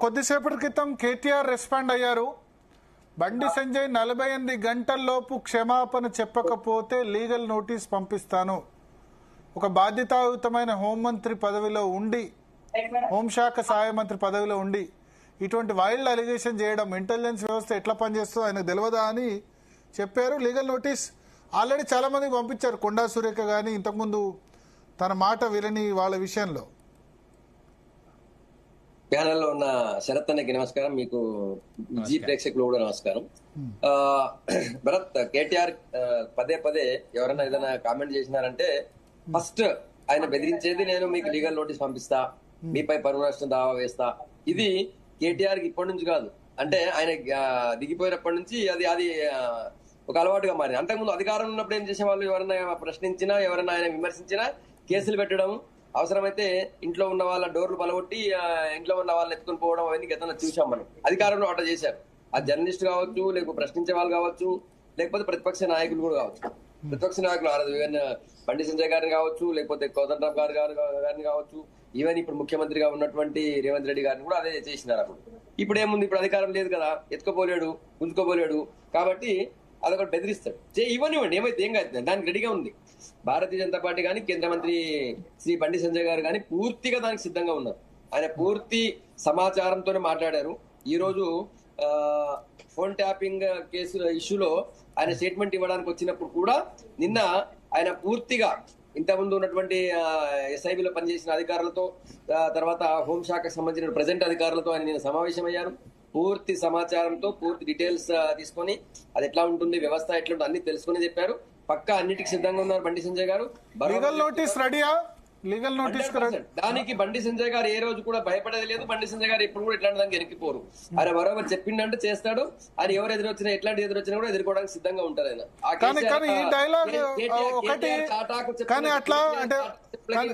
కొద్దిసేపటి క్రితం కేటీఆర్ రెస్పాండ్ అయ్యారు. బండి సంజయ్ 48 గంటల్లోపు క్షమాపణ చెప్పకపోతే లీగల్ నోటీస్ పంపిస్తాను. ఒక బాధ్యతాయుతమైన హోంమంత్రి పదవిలో ఉండి, హోంశాఖ సహాయ మంత్రి పదవిలో ఉండి ఇటువంటి వైల్డ్ అలిగేషన్ చేయడం, ఇంటెలిజెన్స్ వ్యవస్థ ఎట్లా పనిచేస్తుందో ఆయనకు తెలియదా అని చెప్పారు. లీగల్ నోటీస్ ఆల్రెడీ చాలా మందికి పంపించారు. కొండా సురేఖ కానీ ఇంతకుముందు తన మాట వినని వాళ్ళ విషయంలో. ప్యానెల్లో ఉన్న శరత్ అన్నకి నమస్కారం, మీకు జీ ప్రేక్షకులు కూడా నమస్కారం. భరత్, కేటీఆర్ పదే పదే ఎవరైనా ఏదైనా కామెంట్ చేసినారంటే ఫస్ట్ ఆయన బెదిరించేది నేను మీకు లీగల్ నోటీస్ పంపిస్తా, మీపై పరువు నష్టం దావా వేస్తా. ఇది కేటీఆర్ కి ఇప్పటి నుంచి కాదు, అంటే ఆయన దిగిపోయినప్పటి నుంచి అది ఒక అలవాటుగా మారింది. అంతకుముందు అధికారం ఉన్నప్పుడు ఏం చేసేవాళ్ళు, ఎవరైనా ప్రశ్నించినా ఎవరైనా ఆయన విమర్శించినా కేసులు పెట్టడం, అవసరమైతే ఇంట్లో ఉన్న వాళ్ళ డోర్లు పలగొట్టి ఇంట్లో ఉన్న వాళ్ళని ఎత్తుకుని పోవడం, అవన్నీ గతంలో చూసాం మనం. అధికారంలో అట్లా చేశారు. ఆ జర్నలిస్ట్ కావచ్చు, లేకపోతే ప్రశ్నించే వాళ్ళు కావచ్చు, లేకపోతే ప్రతిపక్ష నాయకులు కూడా కావచ్చు. ప్రతిపక్ష నాయకులు ఈవెన్ బండి సంజయ్ గారిని కావచ్చు, లేకపోతే కోదండరామ్ గారిని కావచ్చు, ఈవెన్ ఇప్పుడు ముఖ్యమంత్రిగా ఉన్నటువంటి రేవంత్ రెడ్డి గారిని కూడా అదే చేసినారు. ఇప్పుడు ఏముంది, ఇప్పుడు అధికారం లేదు కదా, ఎత్తుకోపోలేడు, గుంజుకోపోలేడు, కాబట్టి అదొకటి బెదిరిస్తాడు. ఇవ్వనివ్వండి, ఏమైతే ఏం కాదు, దానికి రెడీగా ఉంది. భారతీయ జనతా పార్టీ కానీ, కేంద్ర మంత్రి శ్రీ బండి సంజయ్ గారు కానీ పూర్తిగా దానికి సిద్ధంగా ఉన్నారు. ఆయన పూర్తి సమాచారంతోనే మాట్లాడారు. ఈ రోజు ఫోన్ ట్యాపింగ్ కేసు ఇష్యూలో ఆయన స్టేట్మెంట్ ఇవ్వడానికి వచ్చినప్పుడు కూడా నిన్న ఆయన పూర్తిగా ఇంతకుముందు ఉన్నటువంటి ఎస్ఐబిలో పనిచేసిన అధికారులతో, తర్వాత హోంశాఖకు సంబంధించిన ప్రజెంట్ అధికారులతో ఆయన నిన్న సమావేశమయ్యారు. పూర్తి సమాచారంతో పూర్తి డీటెయిల్స్ తీసుకొని అది ఎట్లా ఉంటుంది, వ్యవస్థ ఎట్లా ఉంటుంది అన్ని తెలుసుకుని చెప్పారు. పక్కా అన్నిటికి సిద్ధంగా ఉన్నారు బండి సంజయ్ గారు. లీగల్ నోటీస్ రెడీయా? లీగల్ నోటీస్ దానికి బండి సంజయ్ గారు ఏ రోజు కూడా భయపడేది లేదు. బండి సంజయ్ గారు ఎప్పుడు కూడా ఇట్లాంటి దానికి ఎరికిపోరు. ఆయన బరోబర్ చెప్పిండంటే చేస్తాడు. ఆయన ఎవరు ఎదురొచ్చినా, ఎట్లాంటి ఎదురొచ్చినా కూడా ఎదుర్కోవడానికి సిద్ధంగా ఉంటారు ఆయన.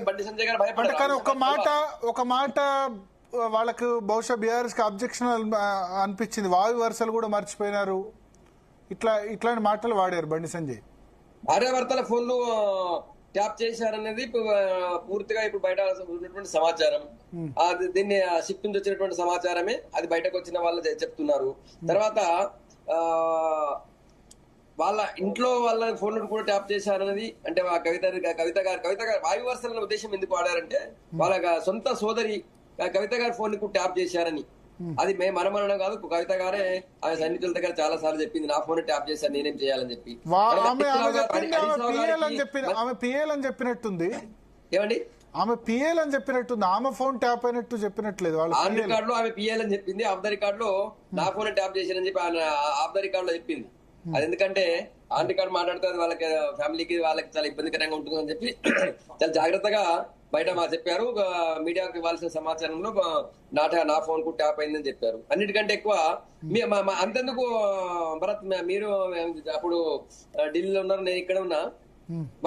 బండి సంజయ్ గారు భయపడతారు. ఒక మాట వాళ్ళకు బహుశా బీఆర్ఎస్ కి అబ్జెక్షన్ అనిపించింది. వాయు వరుసలు కూడా మర్చిపోయినారు, ఇట్లాంటి మాటలు వాడారు బండి సంజయ్. భార్యాభర్తల ఫోన్లు ట్యాప్ చేశారనేది పూర్తిగా ఇప్పుడు బయట ఉన్నటువంటి సమాచారం. దీన్ని షిప్ నుంచి వచ్చినటువంటి సమాచారమే, అది బయటకు వచ్చిన వాళ్ళు చెప్తున్నారు. తర్వాత వాళ్ళ ఇంట్లో వాళ్ళ ఫోన్లను కూడా ట్యాప్ చేశారనేది, అంటే కవిత గారు వాయు వరుసల ఉద్దేశం ఎందుకు వాడారంటే వాళ్ళ సొంత సోదరి కవిత గారి ఫోన్ కు ట్యాప్ చేశారని. అది మనమనడం కాదు, కవిత గారే ఆమె సన్నిహితుల దగ్గర చాలా సార్లు చెప్పింది, నా ఫోన్ ట్యాప్ చేశారు, నేనేం చేయాలని చెప్పి. ఆమె పిఎల్ అని చెప్పినట్టుంది. ఏమండి, ఆమె పిఎల్ అని చెప్పినట్టుంది, ఆమె ఫోన్ ట్యాప్ అయినట్టు చెప్పినట్లేదు. ఆన్ రికార్డ్ లో ఆమె పిఎల్ అని చెప్పింది, ఆఫ్ ద రికార్డ్ లో నా ఫోన్ ట్యాప్ చేశారని చెప్పి ఆఫ్ ద రికార్డ్ లో చెప్పింది. అది ఎందుకంటే ఆన్ రికార్డ్ మాట్లాడితే వాళ్ళకి ఫ్యామిలీకి వాళ్ళకి చాలా ఇబ్బందికరంగా ఉంటుందని చెప్పి చాలా జాగ్రత్తగా బయట చెప్పారు. మీడియాకు ఇవ్వాల్సిన సమాచారంలో నా ఫోన్ కు ట్యాప్ అయిందని చెప్పారు. అన్నిటికంటే ఎక్కువ అంతెందుకు భరత్, మీరు అప్పుడు ఢిల్లీలో ఉన్నారు, నేను ఇక్కడ ఉన్నా.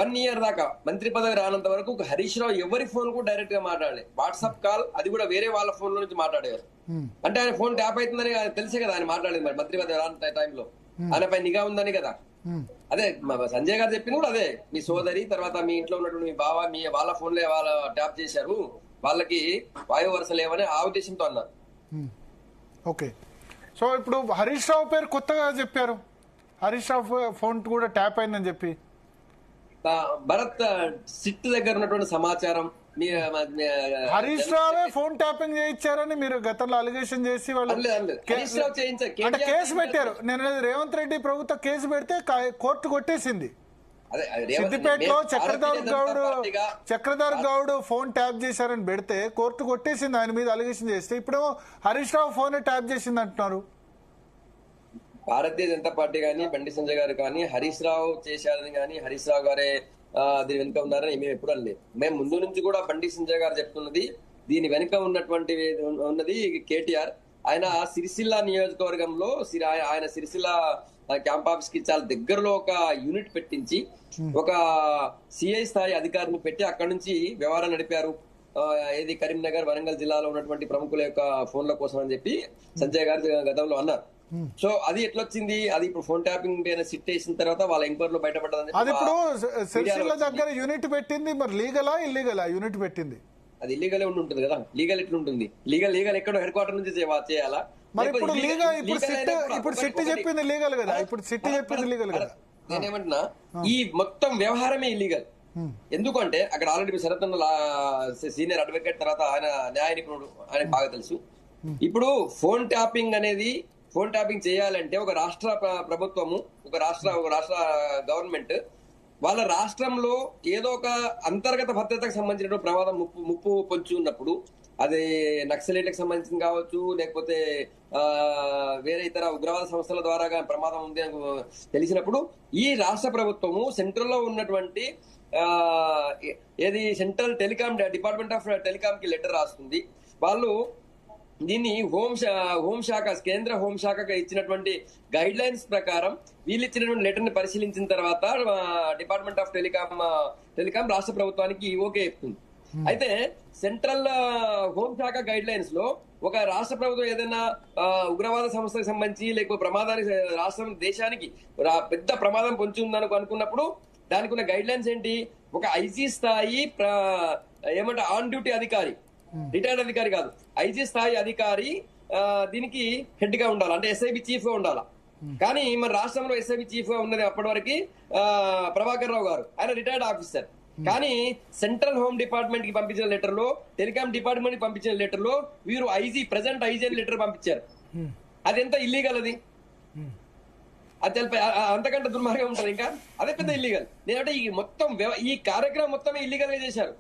1 year దాకా మంత్రి పదవి రానంత వరకు హరీష్ రావు ఎవరి ఫోన్ కూడా డైరెక్ట్ గా మాట్లాడలేదు. వాట్సాప్ కాల్, అది కూడా వేరే వాళ్ళ ఫోన్ లో నుంచి మాట్లాడేవారు. అంటే ఆయన ఫోన్ ట్యాప్ అవుతుందని తెలిసే కదా ఆయన మాట్లాడేది. మరి మంత్రి పదవి రాని టైంలో ఆయనపై నిఘా ఉందని కదా. అదే సంజయ్ గారు చెప్పింది కూడా అదే. మీ సోదరి, తర్వాత మీ ఇంట్లో ఉన్నటువంటి మీ బావ, మీ వాళ్ళ ఫోన్లే వాళ్ళ ట్యాప్ చేశారు, వాళ్ళకి వాయు వరుస లేవని ఆ ఉద్దేశంతో అన్నారు. ఓకే, సో ఇప్పుడు హరీష్ రావు పేరు కొత్తగా చెప్పారు, హరీష్ రావు ఫోన్ కూడా ట్యాప్ అయిందని చెప్పి. భరత్, సిట్ దగ్గర ఉన్నటువంటి సమాచారం, హరీష్ రావే ఫోన్ ట్యాపింగ్ చేయించారని మీరు గతంలో అలిగేషన్ చేసి వాళ్ళు కేసు పెట్టారు. నేను రేవంత్ రెడ్డి ప్రభుత్వం కేసు పెడితే కోర్టు కొట్టేసింది. సిద్దిపేటలో చక్రధర్ గౌడ్ ఫోన్ ట్యాప్ చేశారని పెడితే కోర్టు కొట్టేసింది ఆయన మీద అలిగేషన్ చేస్తే. ఇప్పుడు హరీష్ రావు ఫోన్ ట్యాప్ చేసింది అంటున్నారు. భారతీయ జనతా పార్టీ కానీ, బండి సంజయ్ గారు కానీ హరీష్ రావు చేశారని కానీ, హరీష్ రావు గారే దీని వెనుక ఉన్నారని మేము ఎప్పుడు అనలేదు. మేము ముందు నుంచి కూడా బండి సంజయ్ గారు చెప్తున్నది, దీని వెనుక ఉన్నది కేటీఆర్. ఆయన సిరిసిల్ల నియోజకవర్గంలో ఆయన సిరిసిల్ల క్యాంప్ ఆఫీస్ కి చాలా దగ్గరలో ఒక యూనిట్ పెట్టించి ఒక సిఐ స్థాయి అధికారిని పెట్టి అక్కడి నుంచి వ్యవహారం నడిపారు. ఏది కరీంనగర్, వరంగల్ జిల్లాలో ఉన్నటువంటి ప్రముఖుల యొక్క ఫోన్ల కోసం అని చెప్పి సంజయ్ గారు గతంలో అన్నారు. సో అది ఎట్లొచ్చింది, అది ఇప్పుడు ఫోన్ ట్యాపింగ్ సిట్ వేసిన తర్వాత వాళ్ళ ఎంక్వైరీలో బయటపడ్డదని. అది ఇప్పుడు సిరిసిల్ల దగ్గర యూనిట్ పెట్టింది, మరి లీగలా ఇల్లీగలా యూనిట్ పెట్టింది? అది ఇల్లీగల్ ఉండి ఉంటుంది కదా. లీగల్ ఎట్లుంటుంది? లీగల్ ఎక్కడో హెడ్ క్వార్టర్ నుంచి చేయాలా? మరి ఇప్పుడు లేకపోతే లీగల్ ఇప్పుడు illegal సిట్ అయినా కూడా ఇప్పుడు సిట్ చెప్పింది లీగల్ కదా, ఇప్పుడు సిట్ చెప్పింది లీగల్ కదా. నేనేమంటున్నా, ఈ మొత్తం వ్యవహారమే ఇల్లీగల్. ఎందుకంటే అక్కడ ఆల్రెడీ శరత్ అన్న సీనియర్ అడ్వకేట్, తర్వాత ఆయన న్యాయ నిపుణుడు, ఆయన బాగా తెలుసు. ఇప్పుడు ఫోన్ ట్యాపింగ్ చేయాలంటే ఒక రాష్ట్ర ప్రభుత్వము, ఒక రాష్ట్ర గవర్నమెంట్ వాళ్ళ రాష్ట్రంలో ఏదో ఒక అంతర్గత భద్రతకు సంబంధించిన ప్రమాదం ముప్పు పొంచి ఉన్నప్పుడు, అది నక్సలైట్లకు సంబంధించింది కావచ్చు, లేకపోతే వేరే ఇతర ఉగ్రవాద సంస్థల ద్వారా ప్రమాదం ఉంది అని తెలిసినప్పుడు ఈ రాష్ట్ర ప్రభుత్వము సెంట్రల్ లో ఉన్నటువంటి ఏది central telecom department of telecom కి లెటర్ రాస్తుంది. వాళ్ళు దీన్ని హోంశాఖ కేంద్ర హోంశాఖకు ఇచ్చినటువంటి గైడ్ లైన్స్ ప్రకారం వీళ్ళు ఇచ్చినటువంటి లెటర్ ని పరిశీలించిన తర్వాత డిపార్ట్మెంట్ ఆఫ్ టెలికాం రాష్ట్ర ప్రభుత్వానికి ఓకే చెప్తుంది. అయితే సెంట్రల్ హోంశాఖ గైడ్ లైన్స్ లో ఒక రాష్ట్ర ప్రభుత్వం ఏదైనా ఉగ్రవాద సంస్థకు సంబంధించి లేకపోతే ప్రమాదానికి రాష్ట్రం దేశానికి పెద్ద ప్రమాదం పొంచి ఉందని అనుకున్నప్పుడు దానికి ఉన్న గైడ్ లైన్స్ ఏంటి? ఒక ఐజీ స్థాయి ఏమంటే ఆన్ డ్యూటీ అధికారి, రిటైర్డ్ అధికారి కాదు, ఐజీ స్థాయి అధికారి దీనికి హెడ్ గా ఉండాలి, అంటే ఎస్ఐబి చీఫ్ గా ఉండాలి. కానీ మన రాష్ట్రంలో ఎస్ఐబి చీఫ్ గా ఉన్నది అప్పటి వరకు ప్రభాకర్ రావు గారు, ఆయన రిటైర్డ్ ఆఫీసర్. కానీ సెంట్రల్ హోమ్ డిపార్ట్మెంట్ కి పంపించిన లెటర్ లో, టెలికాం డిపార్ట్మెంట్ కి పంపించిన లెటర్ లో వీరు ప్రెసెంట్ ఐజీ లెటర్ పంపించారు. అది ఎంత ఇల్లీగల్? అది తెలిపి అంతకంటే దుర్మార్గం ఉంటుంది ఇంకా? అదే పెద్ద ఇల్లీగల్. నేనంటే ఈ మొత్తం ఈ కార్యక్రమం మొత్తమే ఇల్లీగల్ గా చేశారు.